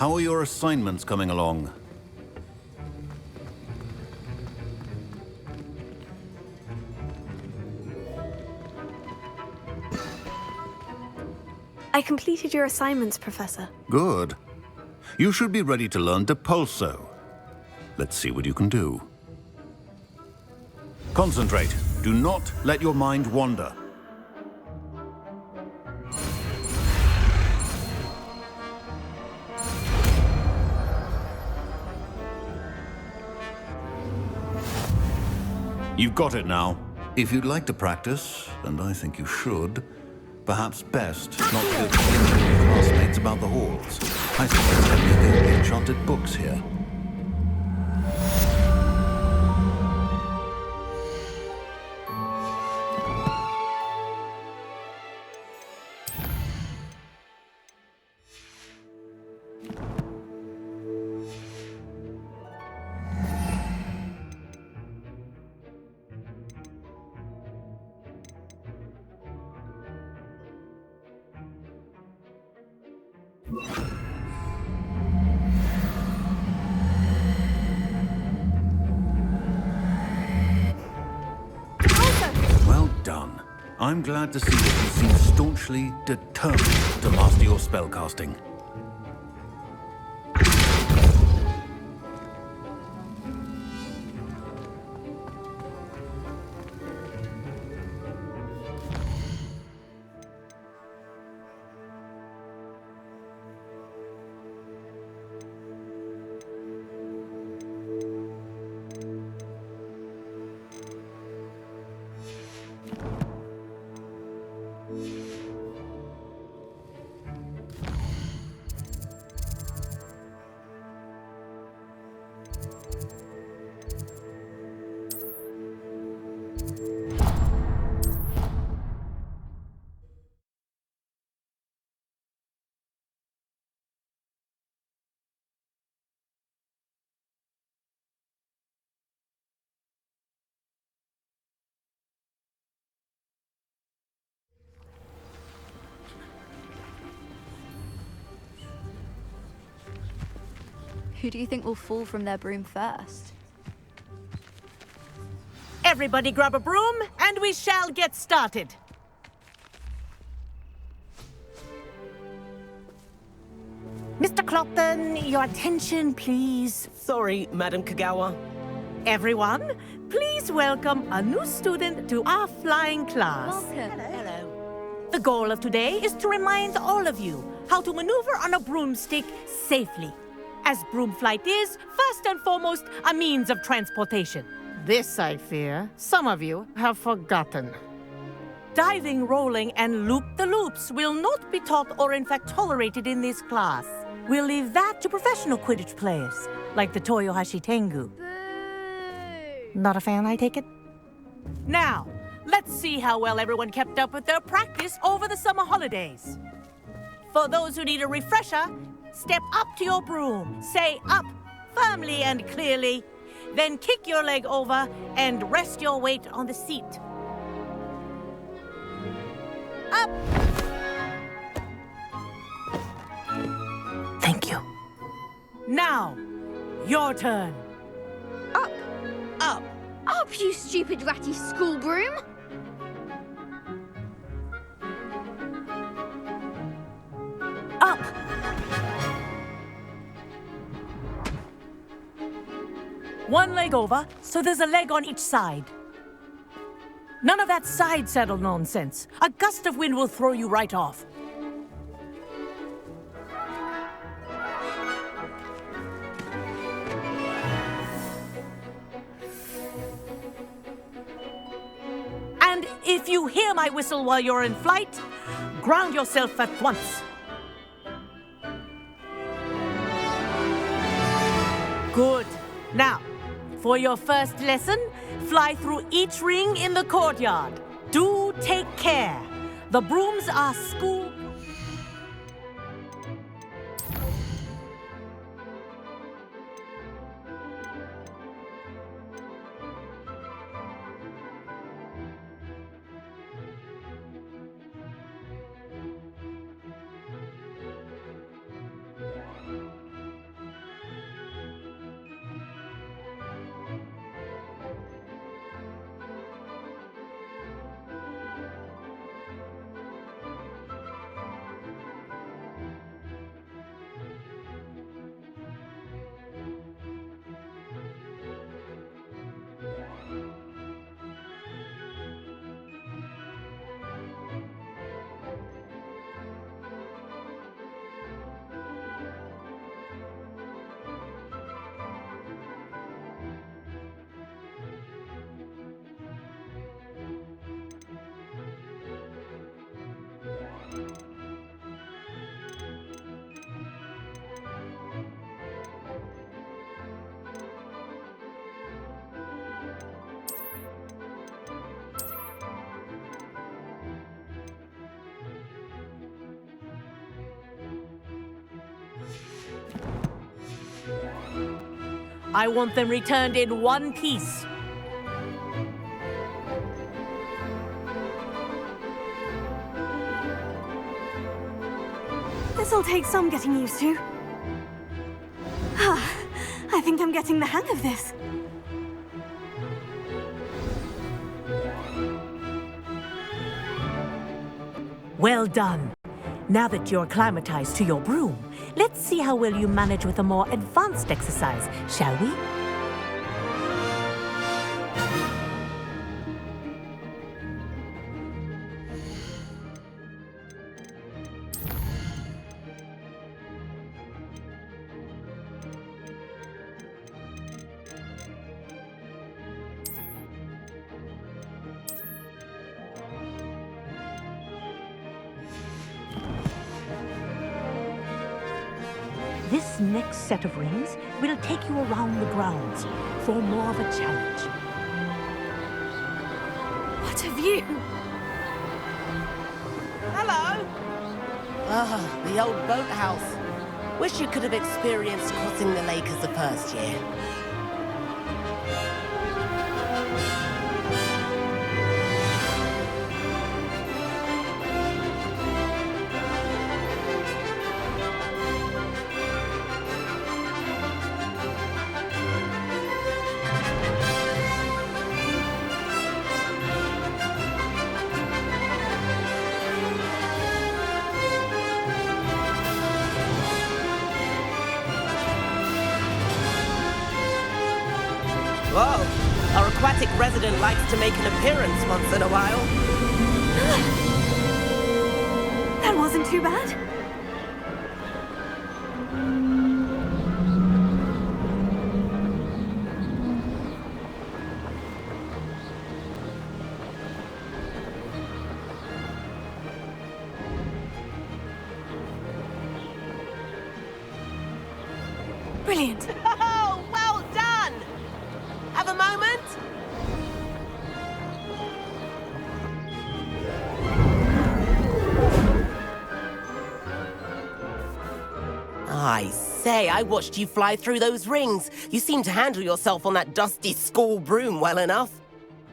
How are your assignments coming along? I completed your assignments, Professor. Good. You should be ready to learn Depulso. Let's see what you can do. Concentrate. Do not let your mind wander. You've got it now. If you'd like to practice, and I think you should, perhaps best not to complain to your classmates about the halls. I think there's only the enchanted books here. Well done. I'm glad to see that you seem staunchly determined to master your spellcasting. Who do you think will fall from their broom first? Everybody grab a broom, and we shall get started. Mr. Clopton, your attention, please. Sorry, Madam Kagawa. Everyone, please welcome a new student to our flying class. Welcome. Hello. The goal of today is to remind all of you how to maneuver on a broomstick safely, as broom flight is, first and foremost, a means of transportation. This, I fear, some of you have forgotten. Diving, rolling, and loop-the-loops will not be taught or in fact tolerated in this class. We'll leave that to professional Quidditch players, like the Toyohashi Tengu. Boo! Not a fan, I take it? Now, let's see how well everyone kept up with their practice over the summer holidays. For those who need a refresher, step up to your broom, say up firmly and clearly, then kick your leg over and rest your weight on the seat. Up! Thank you. Now, your turn. Up! Up! Up, you stupid ratty school broom! Up! One leg over, so there's a leg on each side. None of that side saddle nonsense. A gust of wind will throw you right off. And if you hear my whistle while you're in flight, ground yourself at once. Good. Now, for your first lesson, fly through each ring in the courtyard. Do take care. The brooms are school... I want them returned in one piece. This'll take some getting used to. I think I'm getting the hang of this. Well done. Now that you're acclimatized to your broom, let's see how well you manage with a more advanced exercise, shall we? This next set of rings will take you around the grounds for more of a challenge. What a view! Hello! Ah, the old boathouse. Wish you could have experienced crossing the lake as a first year. Whoa! Our aquatic resident likes to make an appearance once in a while. That wasn't too bad. Brilliant. Oh, well done! Have a moment? I say, I watched you fly through those rings. You seem to handle yourself on that dusty school broom well enough.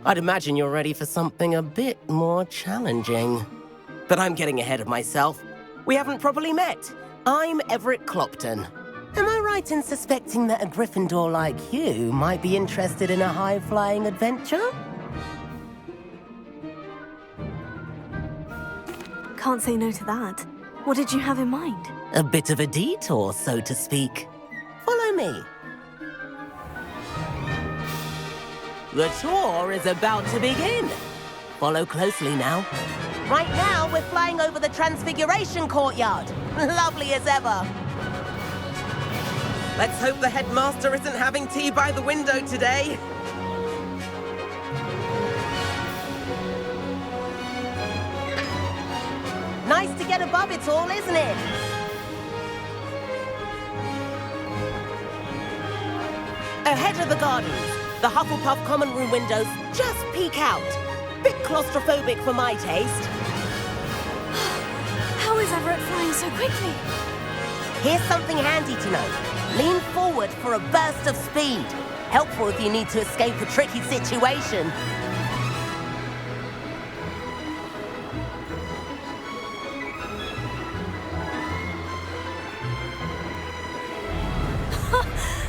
I'd imagine you're ready for something a bit more challenging. But I'm getting ahead of myself. We haven't properly met. I'm Everett Clopton. Am I right in suspecting that a Gryffindor like you might be interested in a high-flying adventure? Can't say no to that. What did you have in mind? A bit of a detour, so to speak. Follow me. The tour is about to begin. Follow closely now. Right now, we're flying over the Transfiguration Courtyard. Lovely as ever. Let's hope the headmaster isn't having tea by the window today. Nice to get above it all, isn't it? Ahead of the gardens, the Hufflepuff common room windows just peek out. Bit claustrophobic for my taste. How is Everett flying so quickly? Here's something handy to know. Lean forward for a burst of speed. Helpful if you need to escape a tricky situation.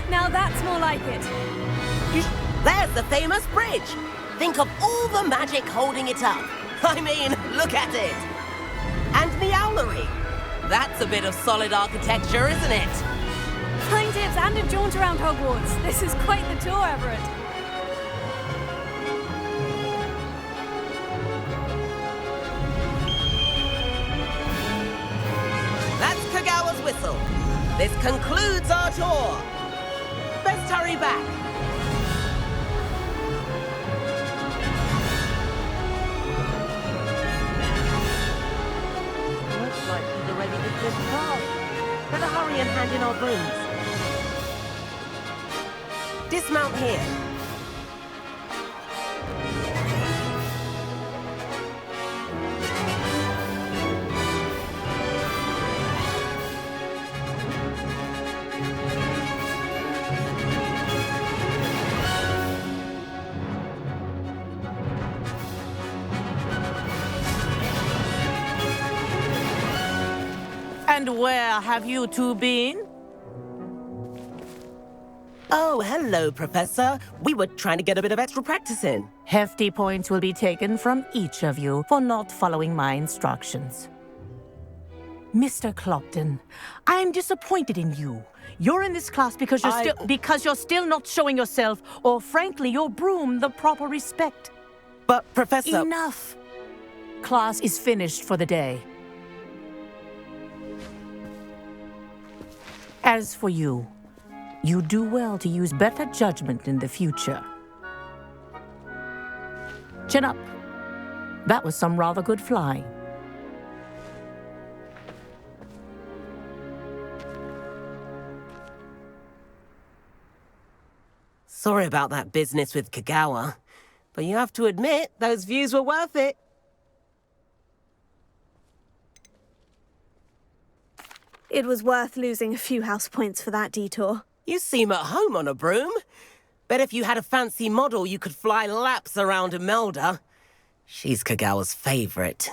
Now that's more like it. There's the famous bridge. Think of all the magic holding it up. I mean, look at it. And the owlery. That's a bit of solid architecture, isn't it? Flying tips and a jaunt around Hogwarts. This is quite the tour, Everett. That's Kagawa's whistle. This concludes our tour. Best hurry back. Looks like he's already dismissed class. Better hurry and hand in our brooms. Dismount here. And where have you two been? Oh, hello, Professor. We were trying to get a bit of extra practice in. Hefty points will be taken from each of you for not following my instructions. Mr. Clopton, I'm disappointed in you. You're in this class because you're still not showing yourself, or frankly, your broom, the proper respect. But, Professor... Enough! Class is finished for the day. As for you, you do well to use better judgment in the future. Chin up. That was some rather good flying. Sorry about that business with Kagawa, but you have to admit, those views were worth it. It was worth losing a few house points for that detour. You seem at home on a broom. Bet if you had a fancy model, you could fly laps around Imelda. She's Kagawa's favorite.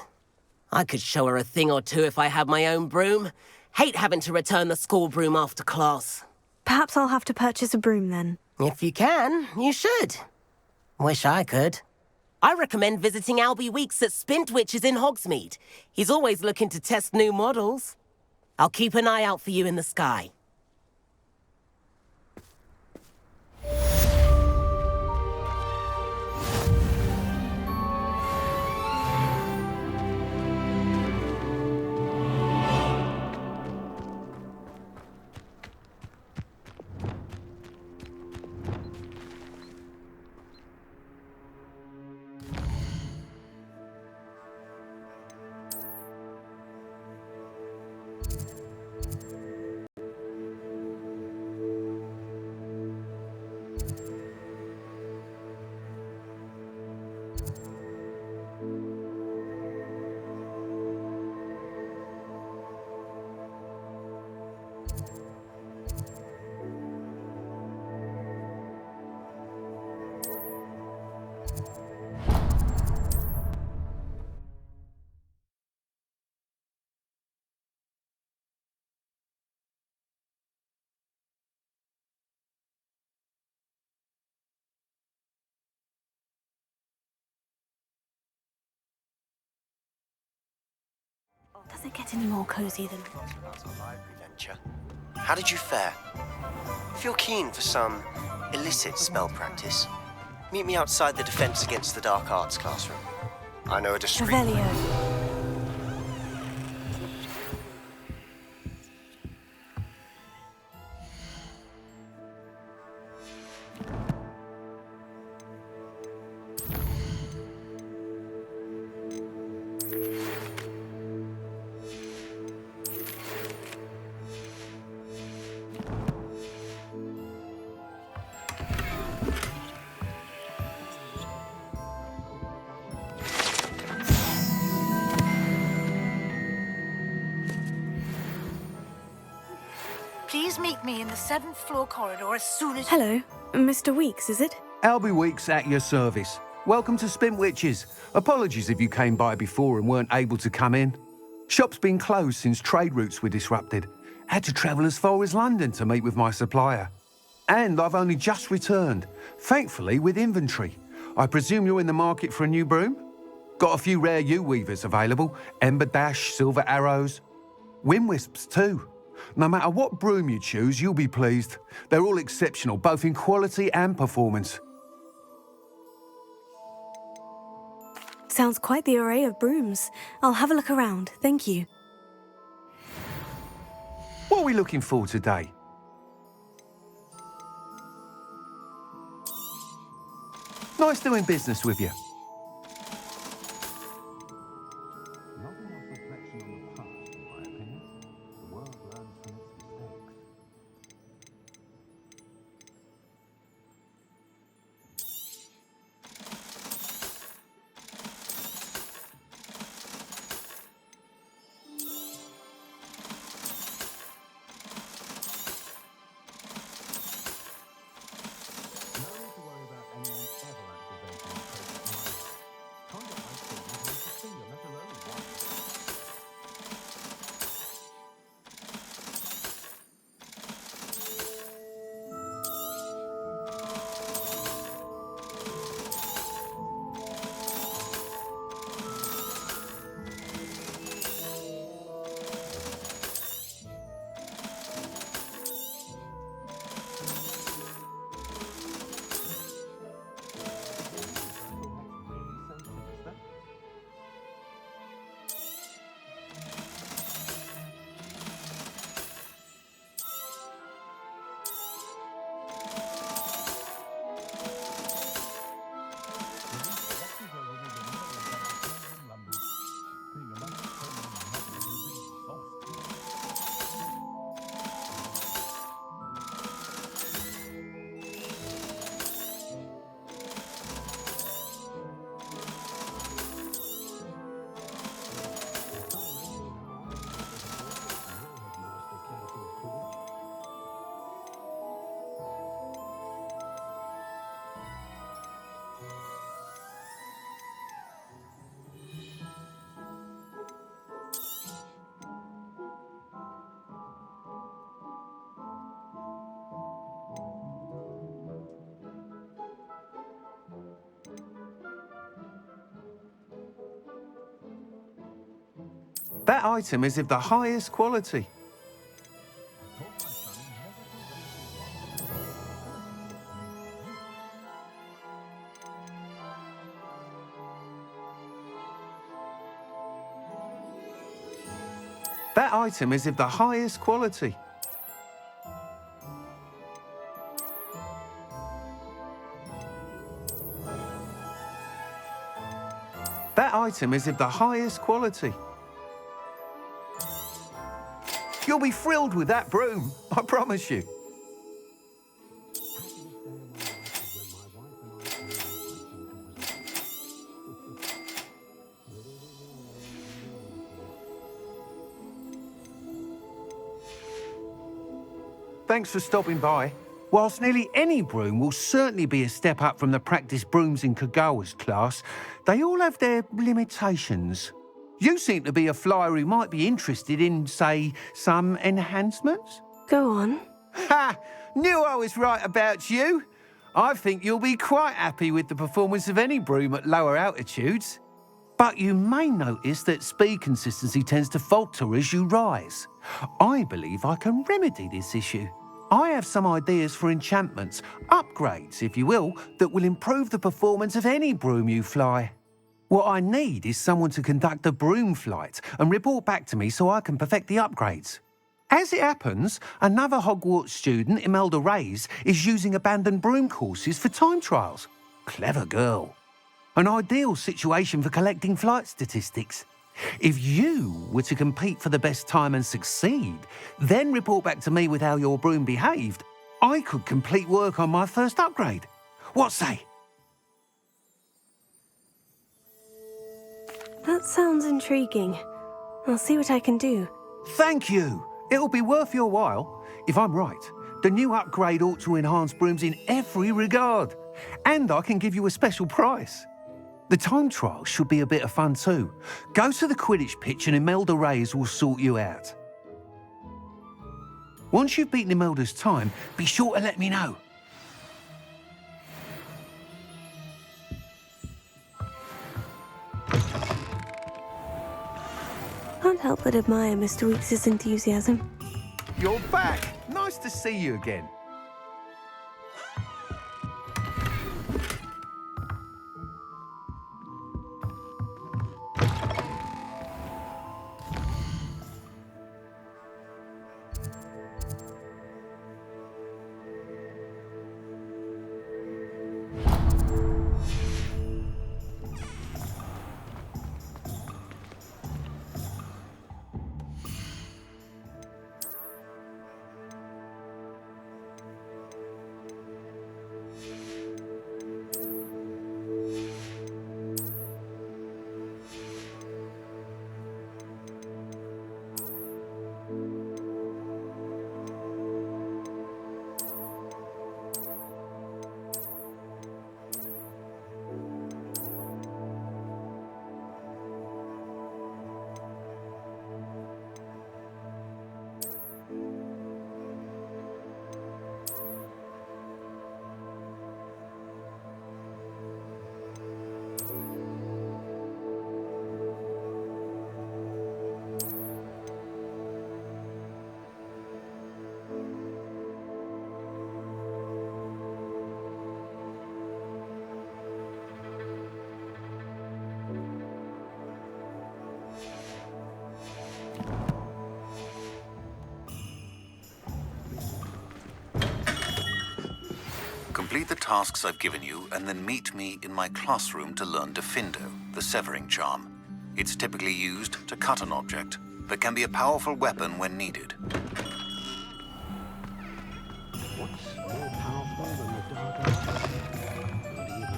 I could show her a thing or two if I had my own broom. Hate having to return the school broom after class. Perhaps I'll have to purchase a broom then. If you can, you should. Wish I could. I recommend visiting Albie Weeks at Spintwitches in Hogsmeade. He's always looking to test new models. I'll keep an eye out for you in the sky. Does it get any more cozy than... About our library venture. How did you fare? If you're keen for some illicit spell practice, meet me outside the Defense Against the Dark Arts classroom. I know a discreet... Revelio. Please meet me in the 7th floor corridor as soon as... Hello, Mr. Weeks, is it? Albie Weeks at your service. Welcome to Spintwitches. Apologies if you came by before and weren't able to come in. Shop's been closed since trade routes were disrupted. Had to travel as far as London to meet with my supplier. And I've only just returned, thankfully with inventory. I presume you're in the market for a new broom? Got a few rare U-weavers available. Ember Dash, Silver Arrows. Wind Wisps too. No matter what broom you choose, you'll be pleased. They're all exceptional, both in quality and performance. Sounds quite the array of brooms. I'll have a look around, thank you. What are we looking for today? Nice doing business with you. That item is of the highest quality. That item is of the highest quality. That item is of the highest quality. You'll be thrilled with that broom, I promise you. Thanks for stopping by. Whilst nearly any broom will certainly be a step up from the practice brooms in Kagawa's class, they all have their limitations. You seem to be a flyer who might be interested in, say, some enhancements? Go on. Ha! Knew I was right about you. I think you'll be quite happy with the performance of any broom at lower altitudes. But you may notice that speed consistency tends to falter as you rise. I believe I can remedy this issue. I have some ideas for enchantments, upgrades, if you will, that will improve the performance of any broom you fly. What I need is someone to conduct a broom flight and report back to me so I can perfect the upgrades. As it happens, another Hogwarts student, Imelda Reyes, is using abandoned broom courses for time trials. Clever girl. An ideal situation for collecting flight statistics. If you were to compete for the best time and succeed, then report back to me with how your broom behaved, I could complete work on my first upgrade. What say? That sounds intriguing. I'll see what I can do. Thank you. It'll be worth your while. If I'm right, the new upgrade ought to enhance brooms in every regard. And I can give you a special price. The time trial should be a bit of fun too. Go to the Quidditch pitch and Imelda Reyes will sort you out. Once you've beaten Imelda's time, be sure to let me know. Can't help but admire Mr. Weekes' enthusiasm. You're back. Nice to see you again. Complete the tasks I've given you, and then meet me in my classroom to learn Defindo, the severing charm. It's typically used to cut an object, but can be a powerful weapon when needed.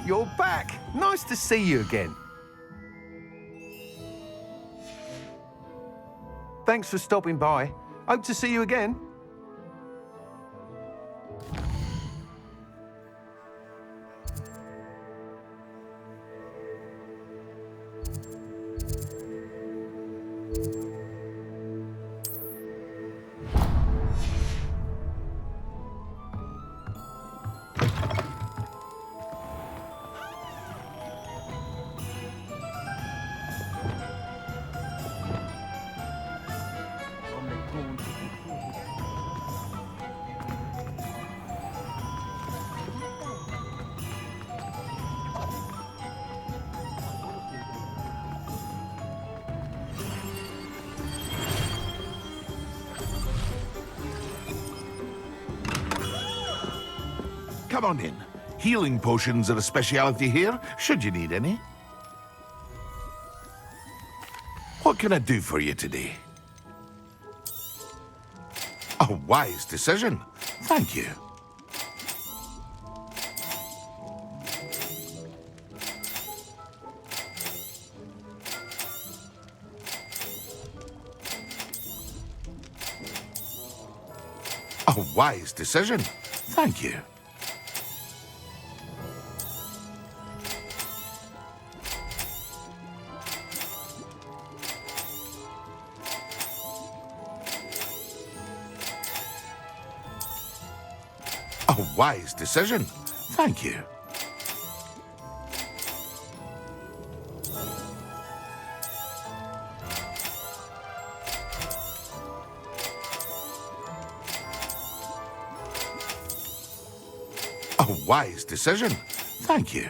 You're back. Nice to see you again. Thanks for stopping by. Hope to see you again. come on in. Healing potions are a speciality here, should you need any. What can I do for you today? A wise decision. Thank you. A wise decision. Thank you. A wise decision. Thank you. A wise decision. Thank you.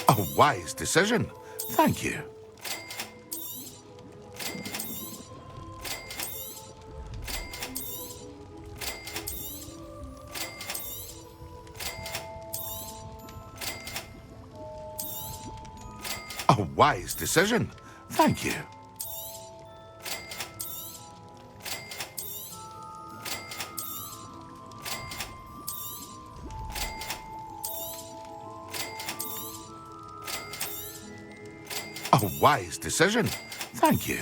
A wise decision. Thank you. A wise decision. Thank you. A wise decision. Thank you.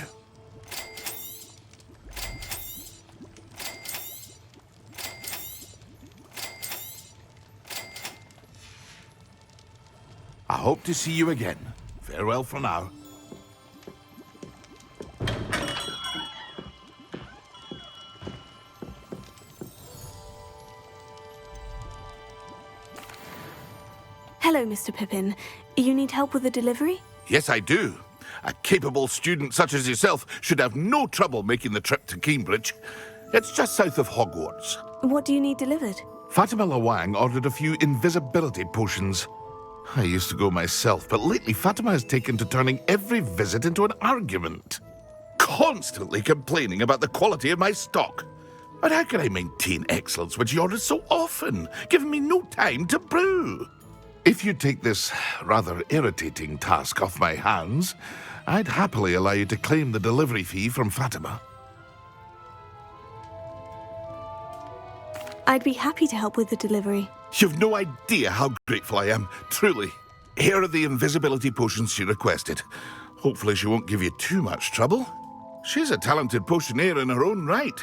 I hope to see you again. Farewell for now. Hello, Mr. Pippin. You need help with the delivery? Yes, I do. A capable student such as yourself should have no trouble making the trip to Cambridge. It's just south of Hogwarts. What do you need delivered? Fatima Lawang ordered a few invisibility potions. I used to go myself, but lately Fatima has taken to turning every visit into an argument. Constantly complaining about the quality of my stock. But how can I maintain excellence when she orders so often, giving me no time to brew? If you take this rather irritating task off my hands, I'd happily allow you to claim the delivery fee from Fatima. I'd be happy to help with the delivery. You've no idea how grateful I am, truly. Here are the invisibility potions she requested. Hopefully she won't give you too much trouble. She's a talented potioneer in her own right.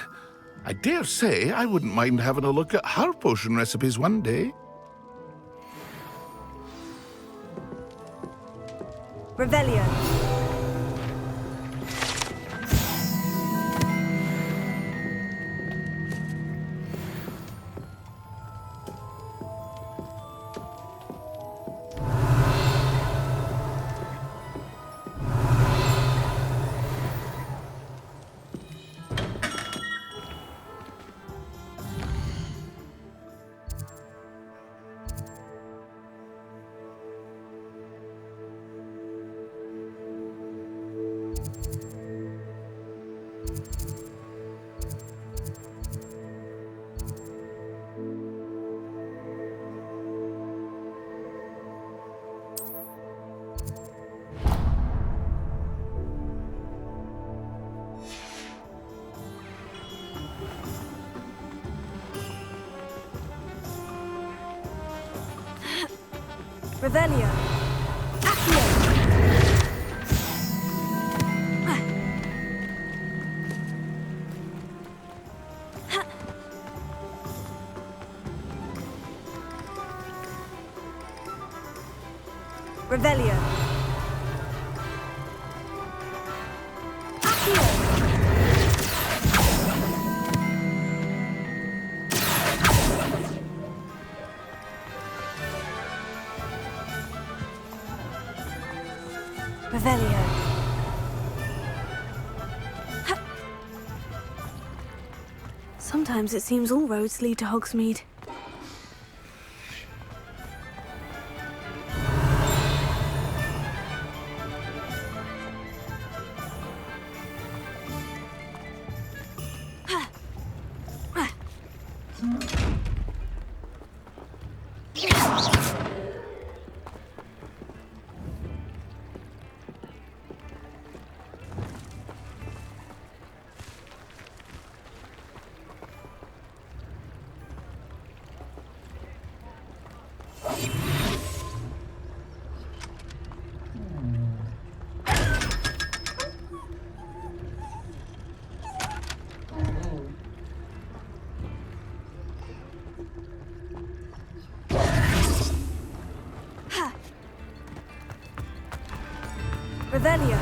I dare say I wouldn't mind having a look at her potion recipes one day. Revelio. Revelio. Accio. Revelio. Accio. Revelio. Sometimes it seems all roads lead to Hogsmeade. Revelio.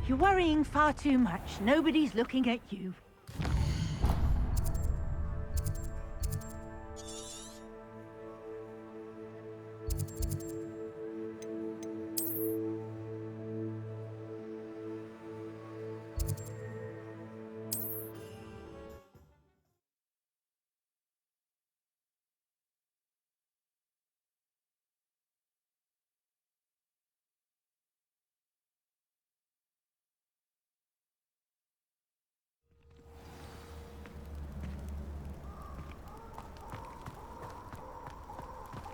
You're worrying far too much. Nobody's looking at you.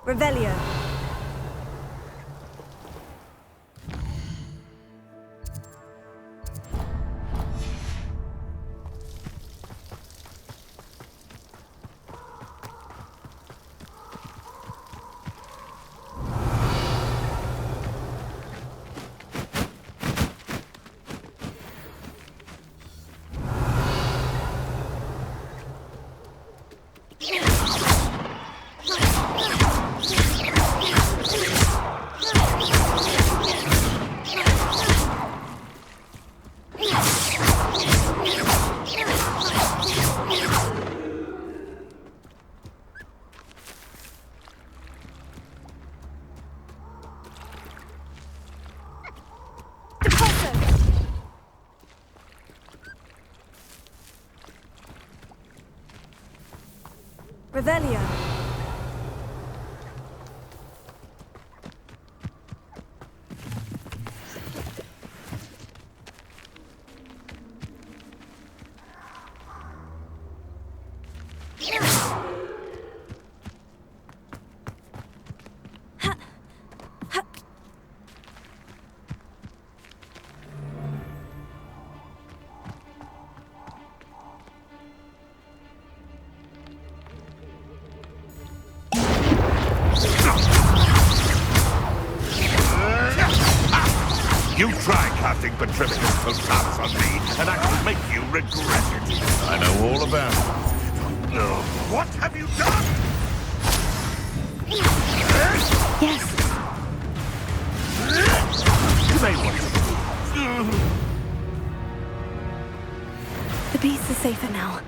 Revelio. Revelio. You try casting Petrificus Totalus on me, and I shall make you regret it. I know all about it. No. What have you done? Yes. You may want to. The beasts are safer now.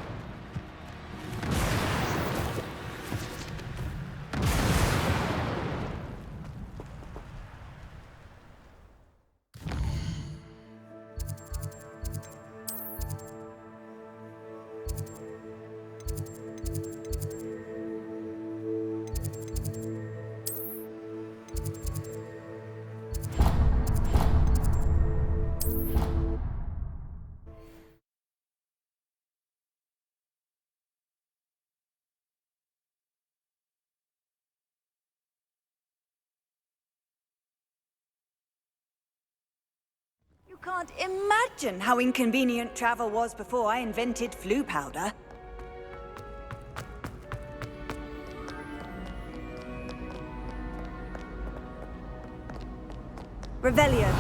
Can't imagine how inconvenient travel was before I invented flu powder. Revelio.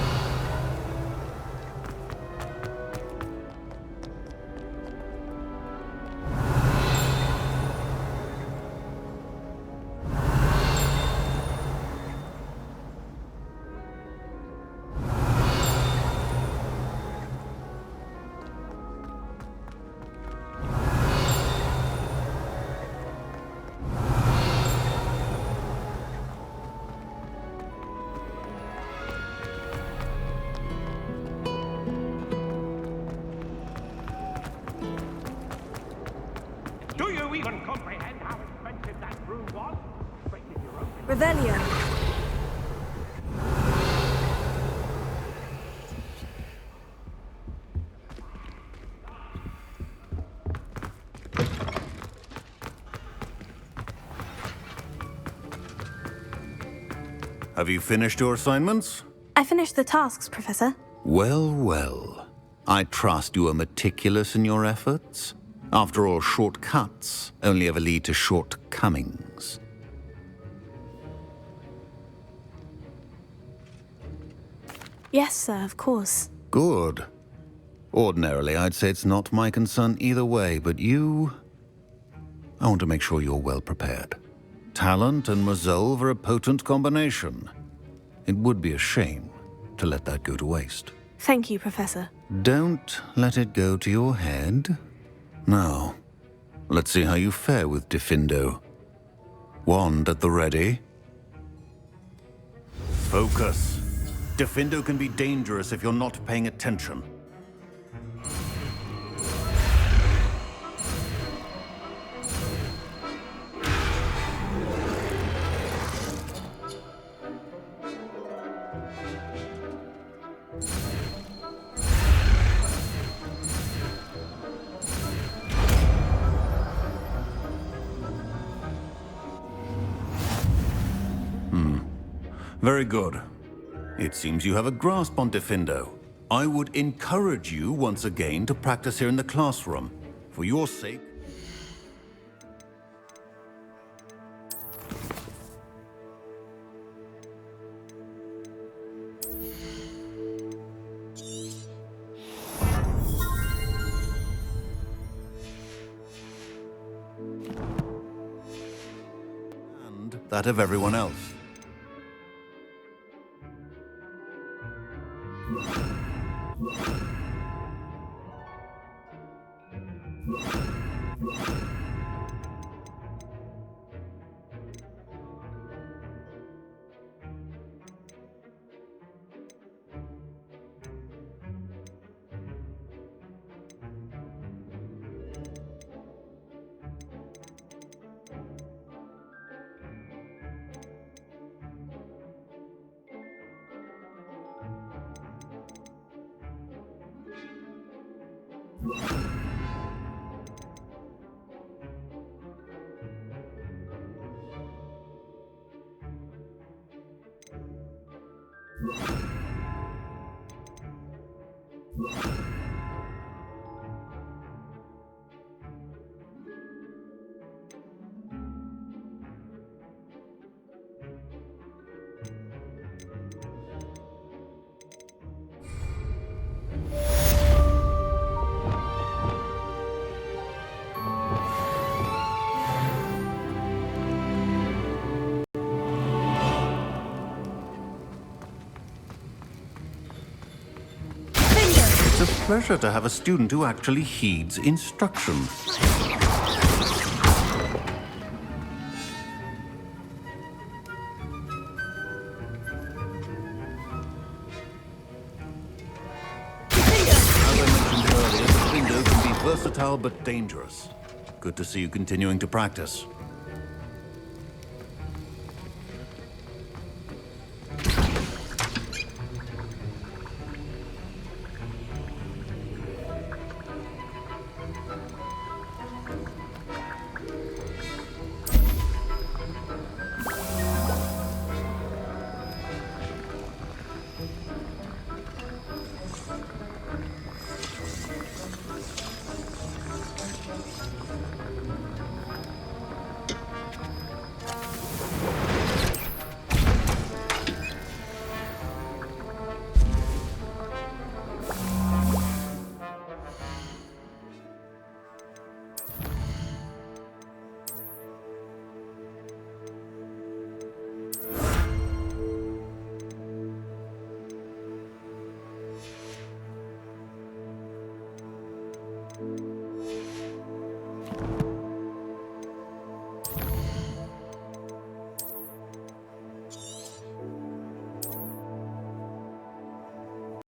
Do you even comprehend how expensive that broom was? Breaking your own. Revelio. Have you finished your assignments? I finished the tasks, Professor. Well, well. I trust you are meticulous in your efforts. After all, shortcuts only ever lead to shortcomings. Yes, sir, of course. Good. Ordinarily, I'd say it's not my concern either way, but you... I want to make sure you're well prepared. Talent and resolve are a potent combination. It would be a shame to let that go to waste. Thank you, Professor. Don't let it go to your head. Now, let's see how you fare with Diffindo. Wand at the ready. Focus. Diffindo can be dangerous if you're not paying attention. Very good. It seems you have a grasp on Diffindo. I would encourage you once again to practice here in the classroom. For your sake. And that of everyone else. It's a pleasure to have a student who actually heeds instruction. As I mentioned earlier, Diffindo can be versatile but dangerous. Good to see you continuing to practice.